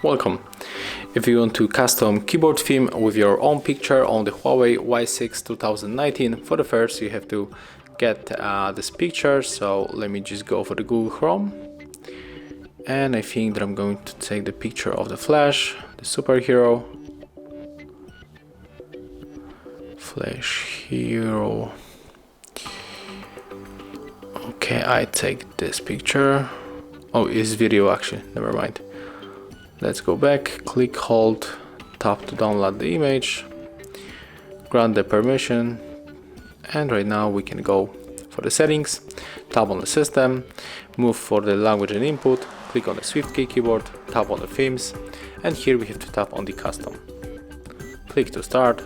Welcome. If you want to custom keyboard theme with your own picture on the Huawei Y6 2019, for the first you have to get this picture. So let me just go for the Google Chrome, and I think that I'm going to take the picture of the Flash, the superhero. Flash hero. Okay, I take this picture. Oh, it's video actually, never mind. Let's go back, click, hold, tap to download the image, grant the permission, and right now we can go for the settings, tap on the system, move for the language and input, click on the SwiftKey keyboard, tap on the themes, and here we have to tap on the custom. Click to start,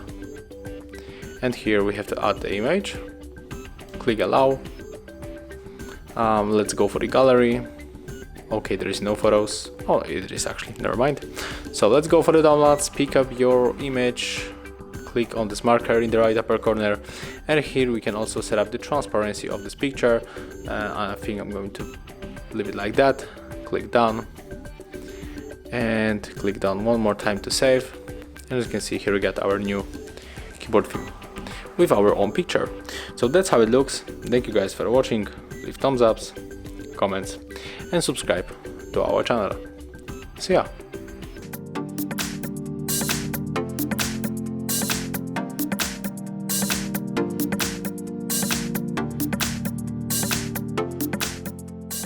and here we have to add the image, click allow. Let's go for the gallery. Okay, there is no photos. Oh, it is actually, never mind. So let's go for the downloads, pick up your image, click on this marker in the right upper corner, and here we can also set up the transparency of this picture. I think I'm going to leave it like that. Click done, and click done one more time to save. And as you can see, here we got our new keyboard theme with our own picture. So that's how it looks. Thank you guys for watching. Leave thumbs ups, comments, and subscribe to our channel. See ya!